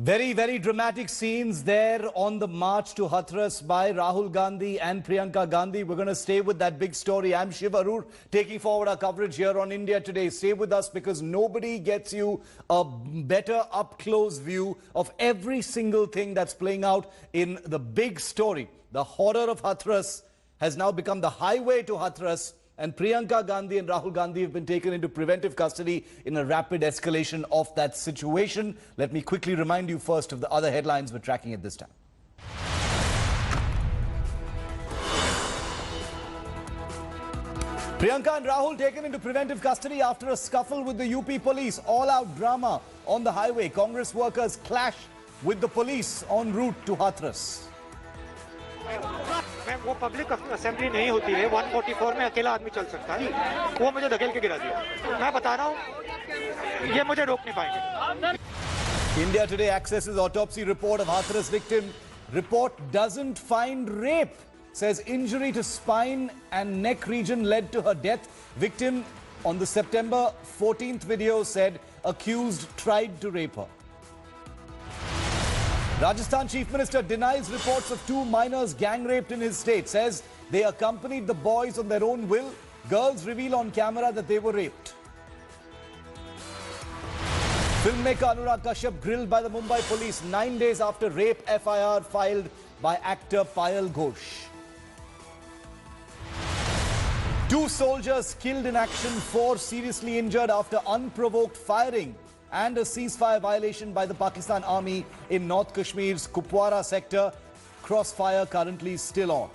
Very, very dramatic scenes there on the march to Hathras by Rahul Gandhi and Priyanka Gandhi. We're going to stay with that big story. I'm Shiv Arur, taking forward our coverage here on India Today. Stay with us because nobody gets you a better up-close view of every single thing that's playing out in the big story. The horror of Hathras has now become the highway to Hathras, and Priyanka Gandhi and Rahul Gandhi have been taken into preventive custody in a rapid escalation of that situation. Let me quickly remind you first of the other headlines we're tracking at this time. Priyanka and Rahul taken into preventive custody after a scuffle with the UP police. All-out drama on the highway. Congress workers clash with the police en route to Hathras. वो public assembly नहीं होती है 144 में अकेला आदमी चल सकता है वो मुझे धकेल के गिरा दिया मैं बता रहा हूँ ये मुझे रोक नहीं पाएंगे India Today accesses autopsy report of Hathras victim. Report doesn't find rape. Says injury to spine and neck region led to her death. Victim on the September 14th video said accused tried to rape her. Rajasthan Chief Minister denies reports of 2 minors gang raped in his state. Says they accompanied the boys on their own will. Girls reveal on camera that they were raped. Filmmaker Anurag Kashyap grilled by the Mumbai police 9 days after rape FIR filed by actor Payal Ghosh. 2 soldiers killed in action, 4 seriously injured after unprovoked firing and a ceasefire violation by the Pakistan Army in North Kashmir's Kupwara sector. Crossfire currently still on.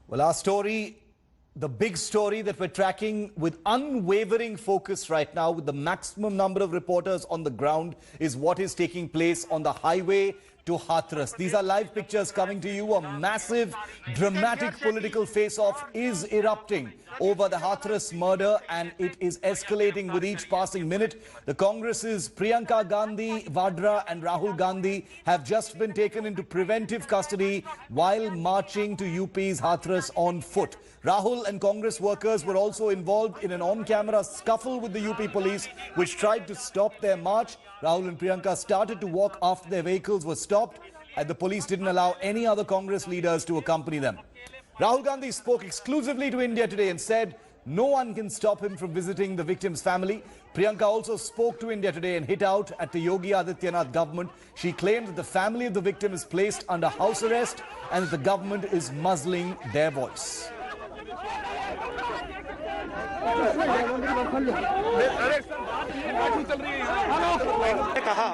Well, our story, the big story that we're tracking with unwavering focus right now, with the maximum number of reporters on the ground, is what is taking place on the highway to Hathras. These are live pictures coming to you. A massive, dramatic political face-off is erupting over the Hathras murder, and it is escalating with each passing minute. The Congress's Priyanka Gandhi, Vadra and Rahul Gandhi have just been taken into preventive custody while marching to UP's Hathras on foot. Rahul and Congress workers were also involved in an on-camera scuffle with the UP police, which tried to stop their march. Rahul and Priyanka started to walk after their vehicles were stopped, and the police didn't allow any other Congress leaders to accompany them. Rahul Gandhi spoke exclusively to India Today and said no one can stop him from visiting the victim's family. Priyanka also spoke to India Today and hit out at the Yogi Adityanath government. She claimed that the family of the victim is placed under house arrest and that the government is muzzling their voice. कहा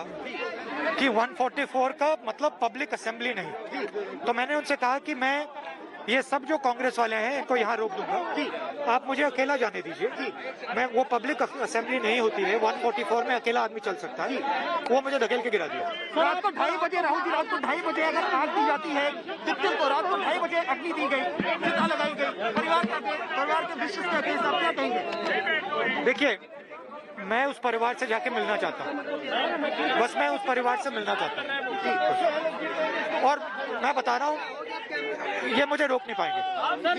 कि 144 का मतलब public assembly नहीं तो मैंने उनसे कहा कि मैं ये सब जो कांग्रेस वाले हैं इनको यहाँ रोक दूंगा आप मुझे अकेला जाने दीजिए मैं वो पब्लिक असेंबली नहीं होती है 144 में अकेला आदमी चल सकता है वो मुझे धकेल के गिरा दिया रात को 2:30 बजे राहुल जी रात को 2:30 बजे अगर आग दी जाती है विक्टिम को रात को 2:30 बजे अग्नि दी गई चिता लगाई गई परिवार के विशेष कहते हैं आप क्या कहेंगे देखिए मैं उस परिवार से जाके मिलना चाहता हूँ बस मैं उस परिवार से मिलना चाहता हूँ और मैं बता रहा हूँ ये मुझे रोक नहीं पाएंगे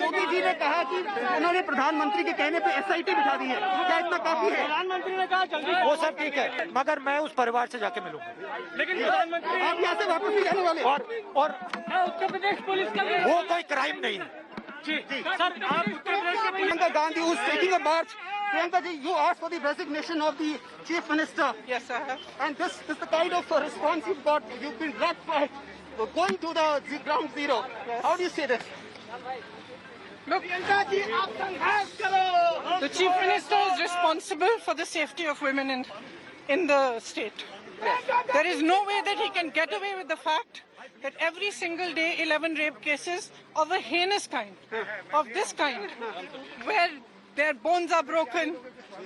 मोदी जी ने कहा कि उन्होंने प्रधानमंत्री के कहने पे SIT बिठा दी है क्या इतना काफी है प्रधानमंत्री ने कहा जल्दी वो सब ठीक है मगर मैं उस परिवार से जाके मिलूंगा लेकिन प्रधानमंत्री आप यहाँ से वापस नहीं जाने वाले और उत्तर प्रदेश पुलिस का वो कोई क्राइम नहीं है जी सर आप उत्तर प्रदेश के Priyanka Gandhi who is taking a march. Priyanka ji, you asked for the resignation of the chief minister. Yes, sir. And this is the kind of response you've got. You've been dragged for going to the ground zero. Yes. How do you say this? Look, the chief minister is responsible for the safety of women in the state. There is no way that he can get away with the fact that every single day 11 rape cases of a heinous kind, of this kind, where their bones are broken,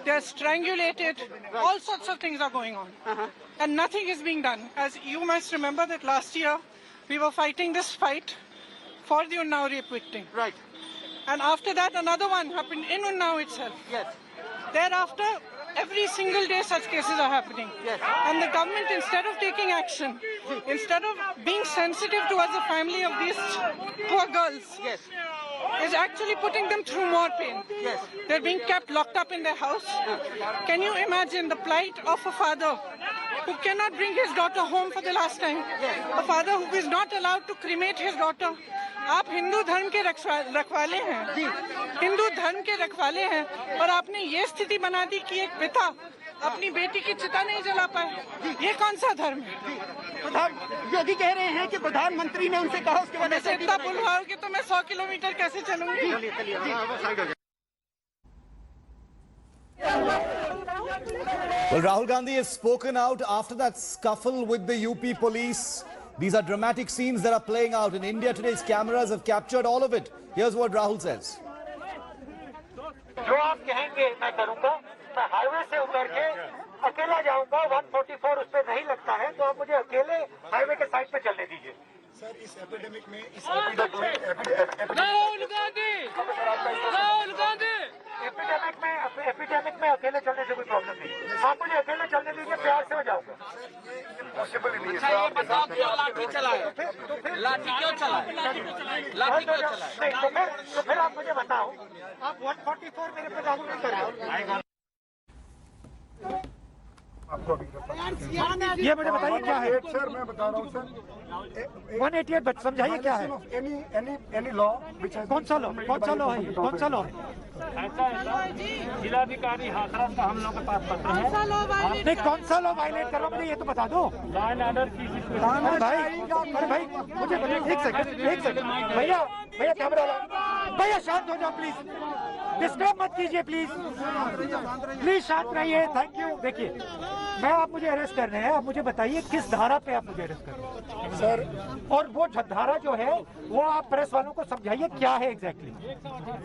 they're strangulated, all sorts of things are going on. And nothing is being done. As you must remember that last year, we were fighting this fight for the Unnao rape victim. Right. And after that, another one happened in Unnao itself. Yes. Thereafter, Every single day such cases are happening. Yes. And the government, instead of taking action, instead of being sensitive towards the family of these poor girls, Yes. is actually putting them through more pain. Yes. They're being kept locked up in their house. Can you imagine the plight of a father who cannot bring his daughter home for the last time? A father who is not allowed to cremate his daughter. आप हिंदू धर्म के रखवाले हैं, हिंदू धर्म के रखवाले हैं, और आपने ये स्थिति बना दी कि एक पिता अपनी बेटी की चिता नहीं जला पाए। ये कौन सा धर्म है? योगी कह रहे हैं कि प्रधानमंत्री ने उनसे कहा, उसके वजह से इतना बुलवाओगे तो मैं 100 किलोमीटर कैसे चलूंगी? Well, Rahul Gandhi has spoken out after that scuffle with the UP police. These are dramatic scenes that are playing out in India. Today's cameras have captured all of it. Here's what Rahul says. जो आप कहेंगे मैं करूंगा। मैं highway से उतर के अकेला जाऊंगा। 144 उस पे नहीं लगता है, तो आप मुझे अकेले हाईवे के साइड पे चलने दीजिए। सर, इस एपिडेमिक में एपिडेमिक में अकेले चलने से कोई प्रॉब्लम नहीं। आप मुझे अकेले चलने दीजिए, प्यार से हो जाऊंगा। पॉसिबल ही नहीं है। अच्छा, ये बताओ क्यों लाठी चलाए? लाठी क्यों चलाए? लाठी क्यों चलाए? नहीं, तो फिर आप मुझे बताओ, आप 144 मेरे पे लागू नहीं कर रहे हो। ये मुझे बताइए क्या है? सर, मैं बता रहा हूँ सर, 188 समझाइए क्या है? एनी लॉ विच कौन सा लॉ? कौन सा लॉ है? कौन सा लॉ है? जिलाधिकारी हाथरस का हम लोग के पास पत्र है। नहीं, कौन सा लॉ वायलेट कर रहा हूँ, मुझे ये तो बता दो। लॉ एंड ऑर्डर की अरे भाई मुझे बताइए। एक सेकंड भैया कैमरा लो। भैया शांत हो जाओ प्लीज, डिस्टर्ब मत कीजिए प्लीज शांत रहिए। Thank you. देखिए, आप मुझे अरेस्ट कर रहे हैं, आप मुझे बताइए किस धारा पे आप मुझे अरेस्ट कर रहे हैं सर? और वो धारा जो है वो आप प्रेस वालों को समझाइए क्या है एग्जैक्टली।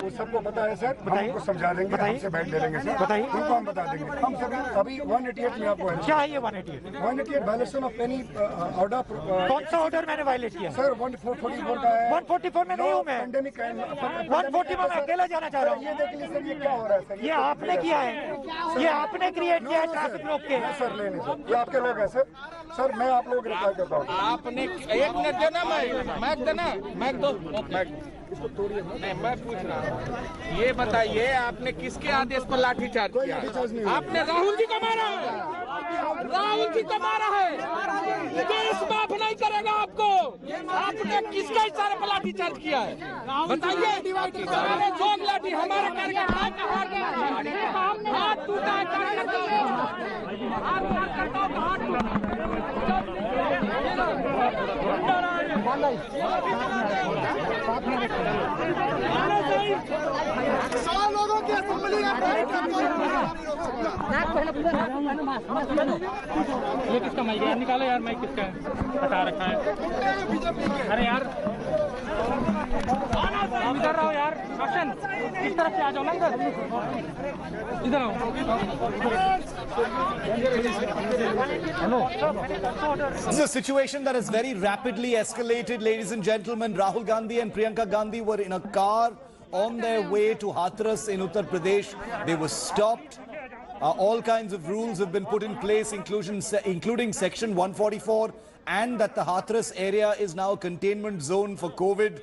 वो सबको पता है सर, बताइए। हमको समझा देंगे, हमसे बैठ ले लेंगे सर। बताइए। उनको हम बता देंगे। हम सभी अभी 188 में आपको क्या है ये 188? 188 वायलेशन ऑफ एनी ऑर्डर। कौन सा ऑर्डर मैंने वायलेट किया? सर 144 का है। 144 में नहीं हूँ मैं। पेंडेमिक 140 में मैं अकेला जाना चाह रहा हूँ। ये देखिए सर, ये क्या हो रहा है सर? ये आपने किया है, ये आपने क्रिएट किया है ट्रैफिक रोक के। सर नहीं सर, ये आपके लोग हैं सर। सर मैं आप लोगों को रिप्लाई करता हूँ। आपने एक मिनट देना, मैक दो। नहीं, मैं पूछ रहा हूँ, ये बताइए आपने किसके आदेश पर लाठीचार्ज किया? आपने राहुल जी को मारा है। राहुल जी को मारा है। देश माफ नहीं करेगा आपको। आपने किसके इशारे पर लाठीचार्ज किया है बताइए? जोग लाठी हमारे कार्यकर्ता हाथ टूटा है, लोगों की असेंबली ये किसका माइक है? निकालो यार, माइक किसका है? हटा रखा है। अरे यार इधर रहो यार, रोशन इस तरफ से आ जाओ ना, इधर आओ। This is a situation that has very rapidly escalated, ladies and gentlemen. Rahul Gandhi and Priyanka Gandhi were in a car on their way to Hathras in Uttar Pradesh. They were stopped. All kinds of rules have been put in place, including Section 144, and that the Hathras area is now a containment zone for COVID.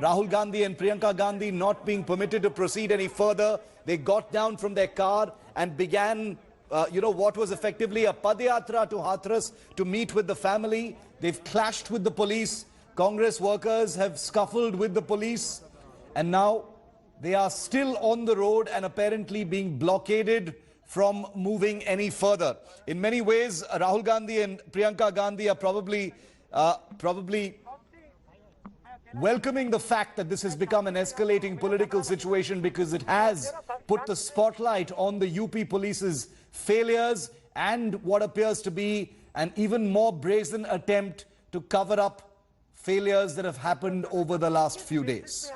Rahul Gandhi and Priyanka Gandhi not being permitted to proceed any further. They got down from their car and began what was effectively a padyatra to Hathras to meet with the family. They've clashed with the police. Congress workers have scuffled with the police. And now they are still on the road and apparently being blockaded from moving any further. In many ways, Rahul Gandhi and Priyanka Gandhi are probably welcoming the fact that this has become an escalating political situation, because it has put the spotlight on the UP police's failures and what appears to be an even more brazen attempt to cover up failures that have happened over the last few days.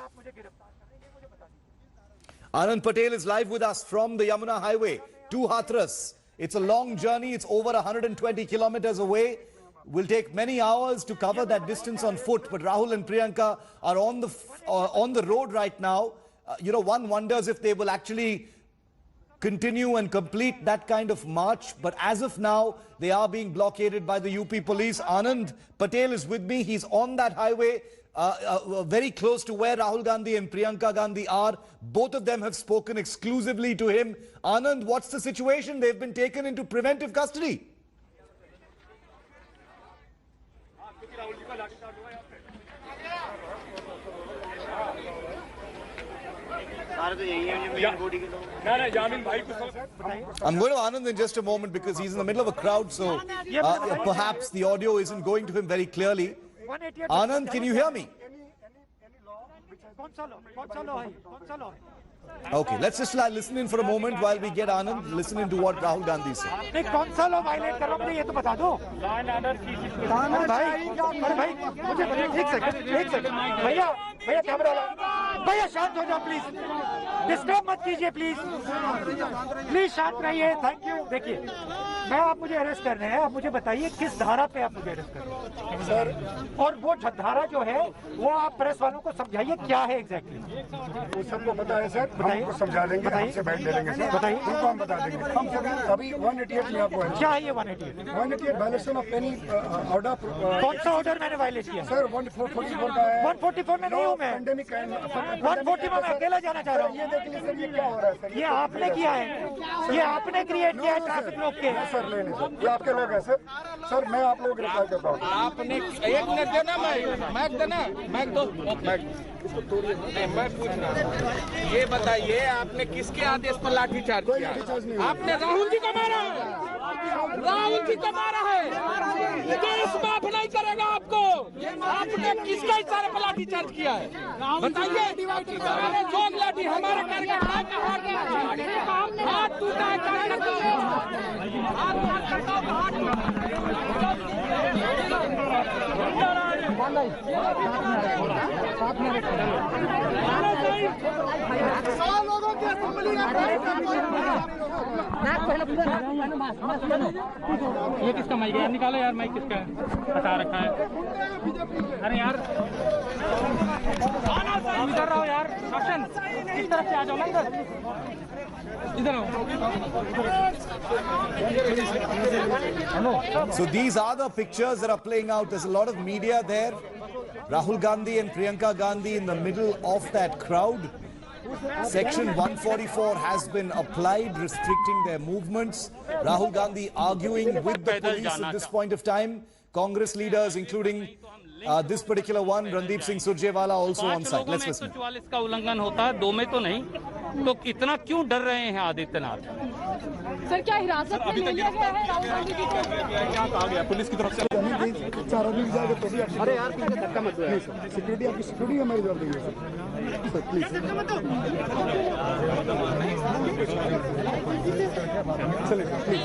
Anand Patel is live with us from the Yamuna Highway to Hathras. It's a long journey. It's over 120 kilometers away. Will take many hours to cover that distance on foot, but Rahul and Priyanka are on the road right now. One wonders if they will actually continue and complete that kind of march. But as of now, they are being blockaded by the UP police. Anand Patel is with me. He's on that highway, very close to where Rahul Gandhi and Priyanka Gandhi are. Both of them have spoken exclusively to him. Anand, what's the situation? They've been taken into preventive custody. I'm going to Anand in just a moment because he's in the middle of a crowd, so perhaps the audio isn't going to him very clearly. Anand, can you hear me? Okay, let's just listen in for a moment while we get Anand listening to what Rahul Gandhi said. नहीं कौन सा law violet कर रहा हूँ ये तो बता दो भाई मुझे एक सेकंड भैया कैमरा ला भैया शांत हो जाओ प्लीज डिस्टर्ब मत कीजिए प्लीज शांत रहिए थैंक यू देखिए मैं आप मुझे अरेस्ट कर रहे हैं आप मुझे बताइए किस धारा पे आप मुझे अरेस्ट कर रहे हैं सर और वो धारा जो है वो आप प्रेस वालों को समझाइए क्या है एग्जैक्टली वो सबको पता है सर हमको समझा देंगे हमसे बैठ ले लेंगे सर बताइए उनको हम बता देंगे हम अभी 188 में आपको क्या है ये 188 वायलेशन ऑफ एनी ऑर्डर कौन सा ऑर्डर मैंने वायलेट किया सर 144 का है 144 में नहीं हूँ मैं पेंडेमिक 140 में मैं अकेला जाना चाह रहा हूँ ये देखिए सर ये क्या हो रहा है सर ये आपने किया है ये आपने क्रिएट किया है ट्रैफिक रोक के सर ले लीजिए ये आपके लोग हैं सर मैं आप लोगों को रिप्लाई करता हूँ आपने एक मिनट देना मैक दो इसको तोड़िए नहीं मैं पूछ रहा हूँ ये बताइए आपने किसके आदेश पर लाठीचार्ज किया आपने राहुल जी को मारा है देश माफ नहीं करेगा आपको आपने किसके इशारे पर लाठीचार्ज किया है बताइए चौक लाठी हमारे कार्यकर्ता हाथ टूटा है ये किसका माइक है यार निकालो यार माइक किसका है हटा रखा है अरे यार इधर रहो यार रोशन इस तरफ से आ जाओ ना इधर So these are the pictures that are playing out. There's a lot of media there. Rahul Gandhi and Priyanka Gandhi in the middle of that crowd. Section 144 has been applied, restricting their movements. Rahul Gandhi arguing with the police at this point of time. Congress leaders, including this particular one, Randeep Singh Surjewala, also on site. Let's listen. 144 का उल्लंघन होता है, 2 में तो नहीं, तो इतना क्यों डर रहे हैं आदित्यनाथ? सर क्या हिरासत में ले लिया गया है राहुल गांधी जी को? क्या कहा गया पुलिस की तरफ से 4 आदमी जाएगा तो भी अरे यार प्लीज धक्का मत दो सिक्योरिटी आपकी सिक्योरिटी हमारी जरूरत है सर प्लीज चलिए प्लीज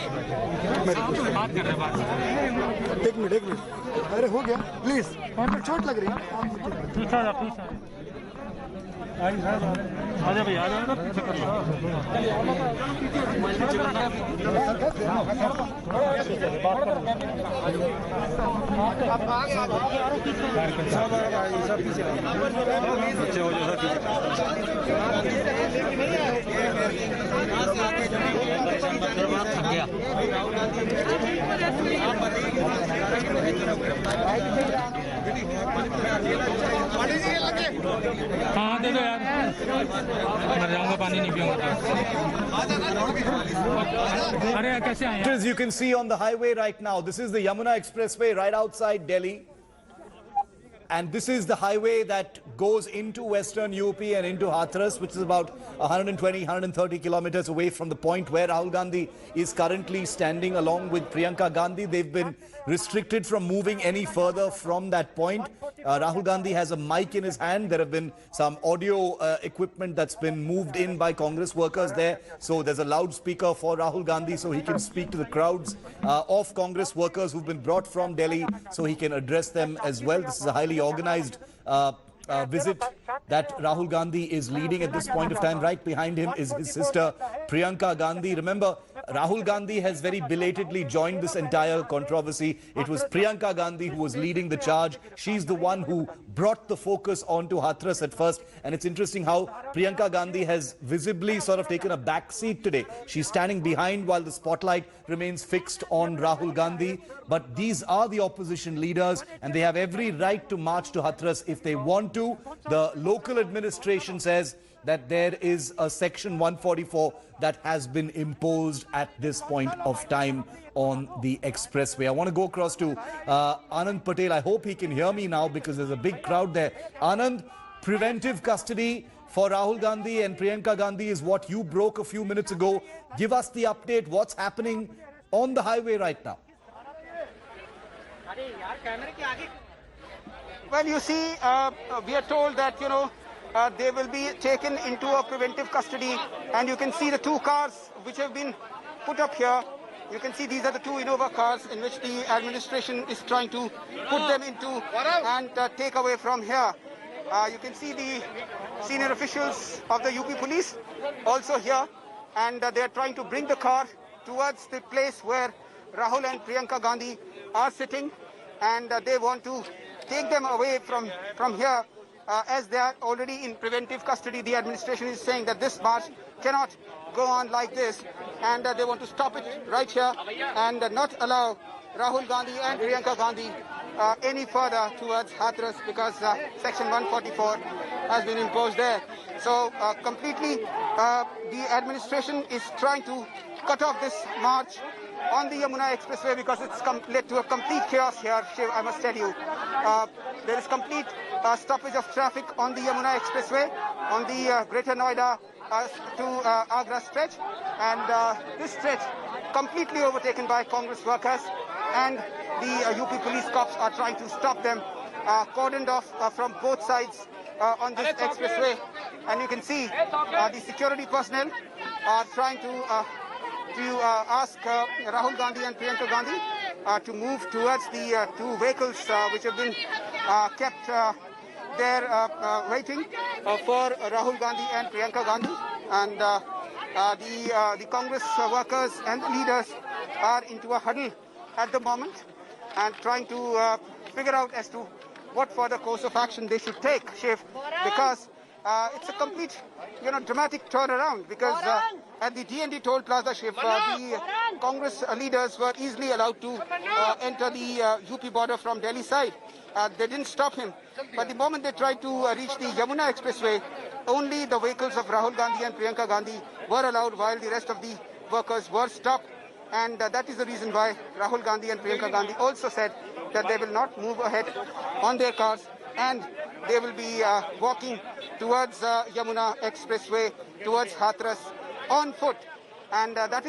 एक मिनट अरे हो गया प्लीज वहाँ पर चोट लग रही है आजा भैया आजा पीछे कर लो हाँ दे दो यार मर जाऊंगा पानी नहीं पीऊंगा अरे कैसे आए As you can see on the highway right now, this is the Yamuna Expressway right outside Delhi. And this is the highway that goes into western UP and into Hathras, which is about 120, 130 kilometers away from the point where Rahul Gandhi is currently standing along with Priyanka Gandhi. They've been restricted from moving any further from that point. Rahul Gandhi has a mic in his hand. There have been some audio equipment that's been moved in by Congress workers there. So there's a loudspeaker for Rahul Gandhi so he can speak to the crowds of Congress workers who've been brought from Delhi so he can address them as well. This is a highly organized visit that Rahul Gandhi is leading at this point of time. Right behind him is his sister Priyanka Gandhi. Remember, Rahul Gandhi has very belatedly joined this entire controversy. It was Priyanka Gandhi who was leading the charge. She's the one who brought the focus onto Hathras at first. And it's interesting how Priyanka Gandhi has visibly sort of taken a back seat today. She's standing behind while the spotlight remains fixed on Rahul Gandhi. But these are the opposition leaders and they have every right to march to Hathras if they want to. The local administration says that there is a section 144 that has been imposed at this point of time on the expressway. I want to go across to Anand Patel. I hope he can hear me now because there's a big crowd there. Anand, preventive custody for Rahul Gandhi and Priyanka Gandhi is what you broke a few minutes ago. Give us the update. What's happening on the highway right now? Well, you see, we are told that, they will be taken into a preventive custody, and you can see the two cars which have been put up here. You can see these are the two Innova cars in which the administration is trying to put them into and take away from here. You can see the senior officials of the UP police also here, and they are trying to bring the car towards the place where Rahul and Priyanka Gandhi are sitting, and they want to take them away from here. As they are already in preventive custody, the administration is saying that this march cannot go on like this, and they want to stop it right here and not allow Rahul Gandhi and Priyanka Gandhi any further towards Hathras because section 144 has been imposed there. So completely the administration is trying to cut off this march on the Yamuna Expressway because it's led to a complete chaos here, Shiv, I must tell you. There is complete stoppage of traffic on the Yamuna Expressway, on the Greater Noida to Agra stretch, and this stretch completely overtaken by Congress workers, and the UP police cops are trying to stop them, cordoned off from both sides on this expressway, and you can see the security personnel are trying to ask Rahul Gandhi and Priyanka Gandhi to move towards the two vehicles which have been kept there waiting for Rahul Gandhi and Priyanka Gandhi. And the Congress workers and the leaders are into a huddle at the moment and trying to figure out as to what further course of action they should take, Shiv, because it's a complete, dramatic turnaround because at the D&D toll plaza, Shiv, the Congress leaders were easily allowed to enter the UP border from Delhi side. They didn't stop him. But the moment they tried to reach the Yamuna Expressway, only the vehicles of Rahul Gandhi and Priyanka Gandhi were allowed while the rest of the workers were stopped. And that is the reason why Rahul Gandhi and Priyanka Gandhi also said that they will not move ahead on their cars and they will be walking towards Yamuna Expressway, towards Hathras on foot. And that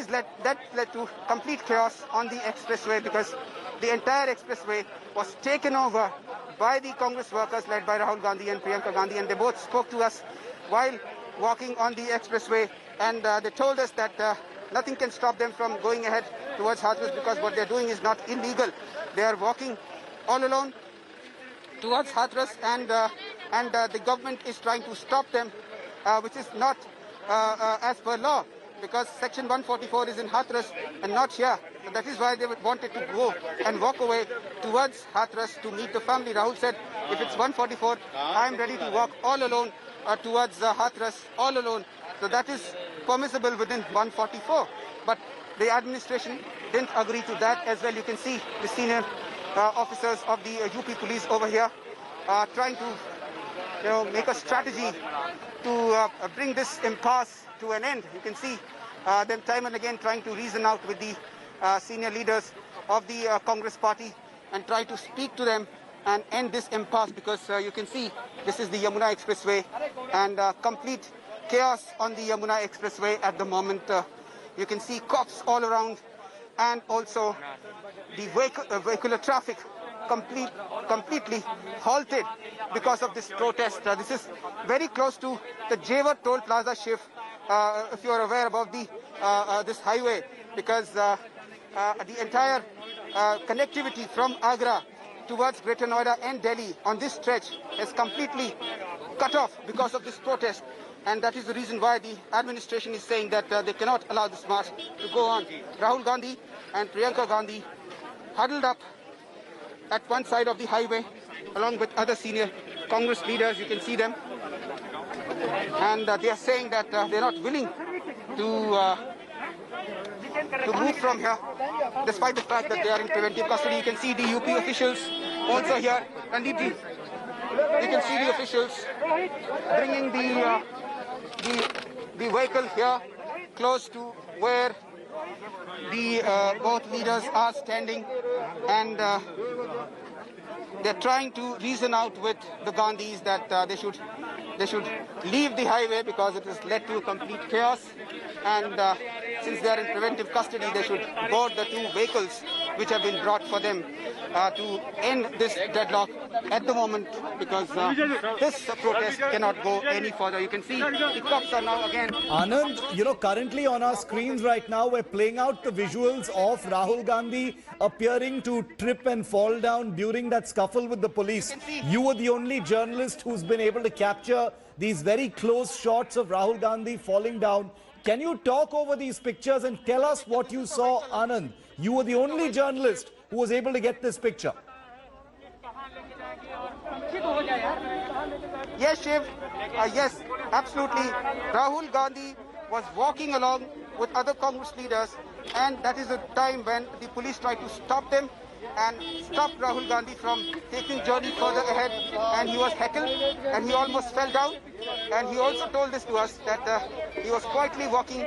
led to complete chaos on the expressway because the entire expressway was taken over by the Congress workers led by Rahul Gandhi and Priyanka Gandhi, and they both spoke to us while walking on the expressway, and they told us that nothing can stop them from going ahead towards Hathras because what they're doing is not illegal. They are walking all alone towards Hathras, and the government is trying to stop them, which is not as per law, because section 144 is in Hathras and not here. So that is why they wanted to go and walk away towards Hathras to meet the family. Rahul said, if it's 144, I am ready to walk all alone towards Hathras, all alone. So that is permissible within 144. But the administration didn't agree to that as well. You can see the senior officers of the UP police over here trying to make a strategy to bring this impasse to an end. You can see them time and again trying to reason out with the senior leaders of the Congress party and try to speak to them and end this impasse because you can see this is the Yamuna Expressway and complete chaos on the Yamuna Expressway at the moment. You can see cops all around and also the vehicular traffic completely halted because of this protest. This is very close to the Jewar toll plaza, Shiv, if you are aware about the this highway, because the entire connectivity from Agra towards Greater Noida and Delhi on this stretch is completely cut off because of this protest. and that is the reason why the administration is saying that they cannot allow this march to go on. Rahul Gandhi and Priyanka Gandhi huddled up at one side of the highway along with other senior Congress leaders. You can see them, and they are saying that they're not willing to move from here, despite the fact that they are in preventive custody. You can see the UP officials also here. Randeep ji, you can see the officials bringing the vehicle here close to where the both leaders are standing, and they're trying to reason out with the Gandhis that they should leave the highway because it has led to complete chaos, and since they are in preventive custody, they should board the two vehicles which have been brought for them to end this deadlock at the moment, because this protest cannot go any further. You can see the cops are now again. Anand, you know, currently on our screens right now, we're playing out the visuals of Rahul Gandhi appearing to trip and fall down during that scuffle with the police. You were the only journalist who's been able to capture these very close shots of Rahul Gandhi falling down. Can you talk over these pictures and tell us what you saw, Anand? You were the only journalist who was able to get this picture. Yes, Shiv. Yes, absolutely. Rahul Gandhi was walking along with other Congress leaders, and that is the time when the police tried to stop them and stop Rahul Gandhi from taking journey further ahead, and he was heckled and he almost fell down. And he also told this to us that he was quietly walking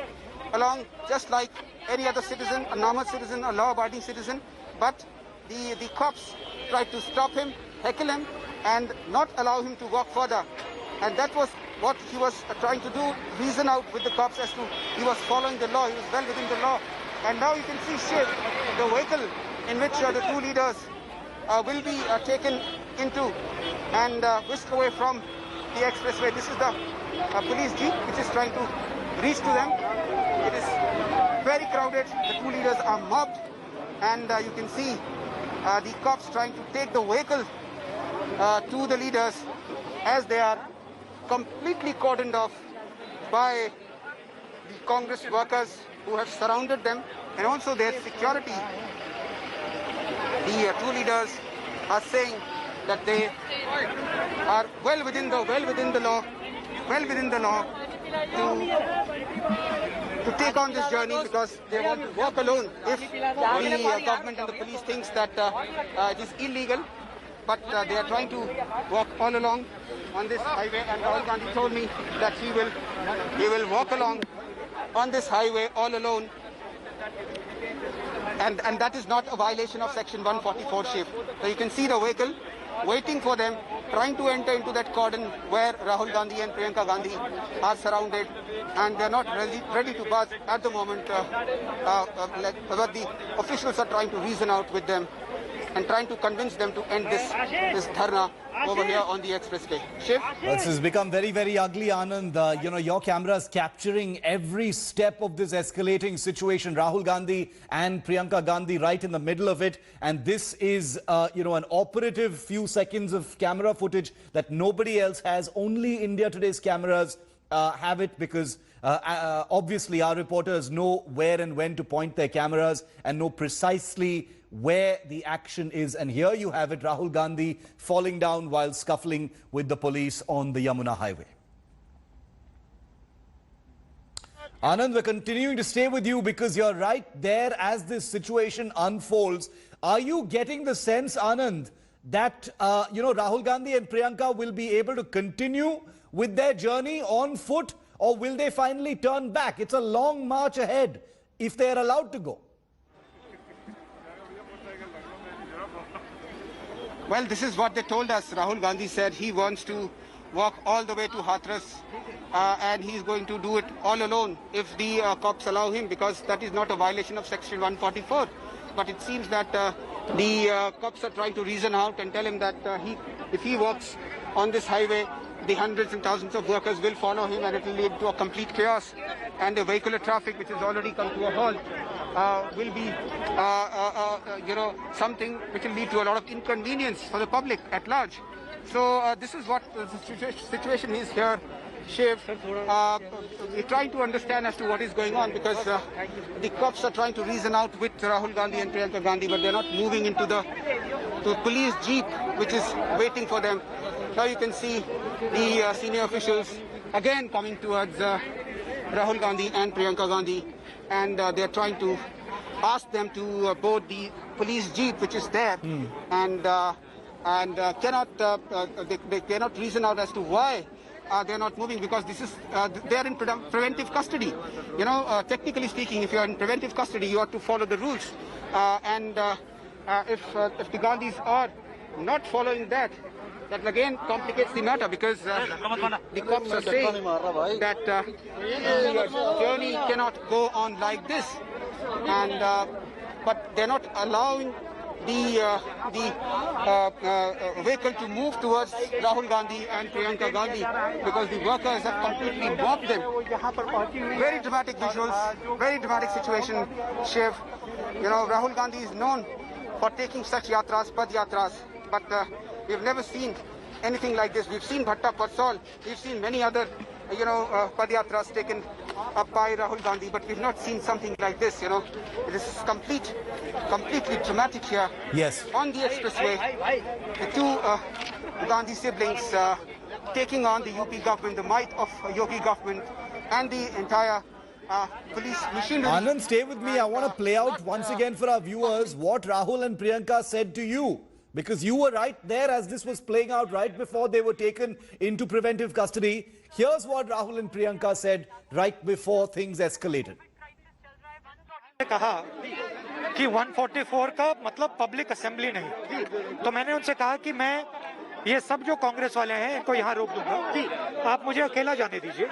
along just like any other citizen, a normal citizen, a law-abiding citizen, but the cops tried to stop him, heckle him, and not allow him to walk further. And that was what he was trying to do, reason out with the cops as to he was following the law, he was well within the law. And now you can see Shiv, the vehicle in which the two leaders will be taken into and whisked away from the expressway. This is the police jeep which is trying to reach to them. It is very crowded. The two leaders are mobbed, and you can see the cops trying to take the vehicle to the leaders as they are completely cordoned off by the Congress workers who have surrounded them, and also their security. The two leaders are saying that they are well within the law to take on this journey, because they want to walk alone if the government and the police thinks that it is illegal. But they are trying to walk all along on this highway, and Rahul Gandhi told me that he will walk along on this highway all alone. And that is not a violation of Section 144 Shiv. So you can see the vehicle waiting for them, trying to enter into that cordon where Rahul Gandhi and Priyanka Gandhi are surrounded, and they're not ready to budge at the moment. But the officials are trying to reason out with them and trying to convince them to end this dharna over here on the expressway. Shiv? Well, this has become very, very ugly, Anand. You know, your camera is capturing every step of this escalating situation. Rahul Gandhi and Priyanka Gandhi right in the middle of it. And this is, you know, an operative few seconds of camera footage that nobody else has. Only India Today's cameras have it, because obviously our reporters know where and when to point their cameras and know precisely where the action is. And here you have it, Rahul Gandhi falling down while scuffling with the police on the Yamuna highway. Anand, we're continuing to stay with you because you're right there as this situation unfolds. Are you getting the sense, Anand, that, you know, Rahul Gandhi and Priyanka will be able to continue with their journey on foot, or will they finally turn back? It's a long march ahead if they are allowed to go. Well, this is what they told us. Rahul Gandhi said he wants to walk all the way to Hathras, and he's going to do it all alone if the cops allow him, because that is not a violation of Section 144. But it seems that the cops are trying to reason out and tell him that if he walks on this highway, the hundreds and thousands of workers will follow him, and it will lead to a complete chaos. And the vehicular traffic, which has already come to a halt, will be, you know, something which will lead to a lot of inconvenience for the public at large. So this is what the situation is here Shiv, we're trying to understand as to what is going on because the cops are trying to reason out with Rahul Gandhi and Priyanka Gandhi, but they're not moving into the police jeep which is waiting for them. Now you can see the senior officials again coming towards Rahul Gandhi and Priyanka Gandhi, and they're trying to ask them to board the police jeep which is there, and they cannot reason out as to why they're not moving, because this is they're in preventive custody. You know, technically speaking, if you're in preventive custody, you have to follow the rules, and if the Gandhis are not following that again complicates the matter, because the cops are saying that the journey cannot go on like this, and but they're not allowing the vehicle to move towards Rahul Gandhi and Priyanka Gandhi because the workers have completely mobbed them. Very dramatic visuals, very dramatic situation, Shiv. You know, Rahul Gandhi is known for taking such yatras, pad yatras, but we've never seen anything like this. We've seen Bhatta Parsal, we've seen many other, you know, pad yatras taken up by Rahul Gandhi, but we've not seen something like this. You know, this is completely dramatic here. Yes. On the expressway, the two Gandhi siblings taking on the UP government, the might of Yogi government, and the entire police machinery. Anand, stay with me. I want to play out once again for our viewers what Rahul and Priyanka said to you, because you were right there as this was playing out right before they were taken into preventive custody. Here's what Rahul and Priyanka said right before things escalated. कहा कि 144 का मतलब public assembly नहीं, तो मैंने उनसे कहा कि मैं ये सब जो कांग्रेस वाले हैं इनको यहाँ रोक दूंगा, आप मुझे अकेला जाने दीजिए,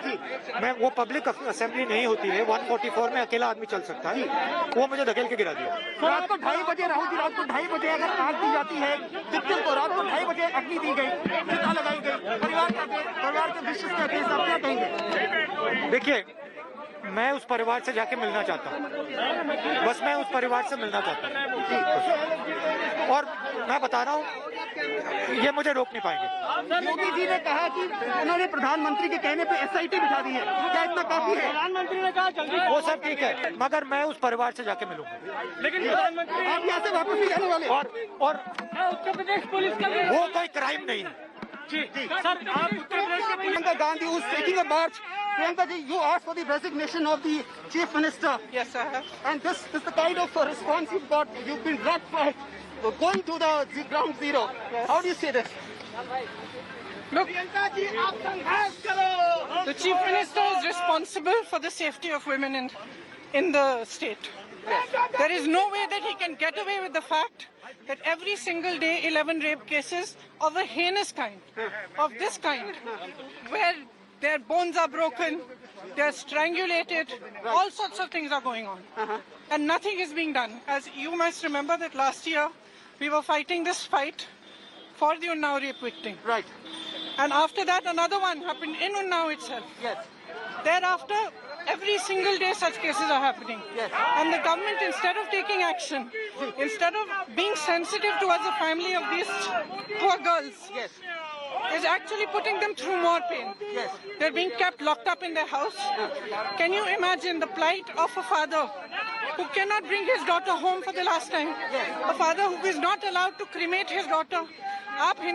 मैं वो पब्लिक असेंबली नहीं होती है, 144 में अकेला आदमी चल सकता है, वो मुझे धकेल के गिरा दिया। रात को 2:30 बजे राहुल जी, रात को 2:30 बजे अगर आग दी जाती है, विक्टिम को रात को 2:30 बजे अग्नि दी गई, चिता लगाई गई, परिवार के विशेष क्या केस आप क्या कहेंगे? देखिए, मैं उस परिवार से जाके मिलना चाहता हूँ, बस मैं उस परिवार से मिलना चाहता हूँ, और मैं बता रहा हूँ ये मुझे रोक नहीं पाएंगे। योगी जी ने कहा कि उन्होंने प्रधानमंत्री के कहने पे एसआईटी बिठा दी है, क्या इतना काफी है? प्रधानमंत्री ने कहा जल्दी, वो सब ठीक है, मगर मैं उस परिवार से जाके मिलूंगा। लेकिन प्रधानमंत्री आप यहाँ से वापस नहीं जाने वाले? और उत्तर प्रदेश पुलिस का वो कोई क्राइम नहीं है। सर, आप उत्तर प्रदेश के Priyanka Gandhi who's taking a march. Priyanka ji, you asked for the resignation of the chief minister. Yes, I have. And this is the kind of response you've got. You've been dragged for going to the ground zero. Yes. How do you say this? Look, the chief minister is responsible for the safety of women in the state. There is no way that he can get away with the fact that every single day 11 rape cases of a heinous kind, of this kind, where their bones are broken, they are strangulated, all sorts of things are going on. And nothing is being done. As you must remember that last year we were fighting this fight for the Unnao rape victim. Right. And after that another one happened in Unnao itself. Yes. Thereafter, every single day such cases are happening. Yes. And the government, instead of taking action, instead of being sensitive towards the family of these poor girls, Yes. is actually putting them through more pain. Yes. They're being kept locked up in their house. Can you imagine the plight of a father who cannot bring his daughter home for the last time? A father who is not allowed to cremate his daughter.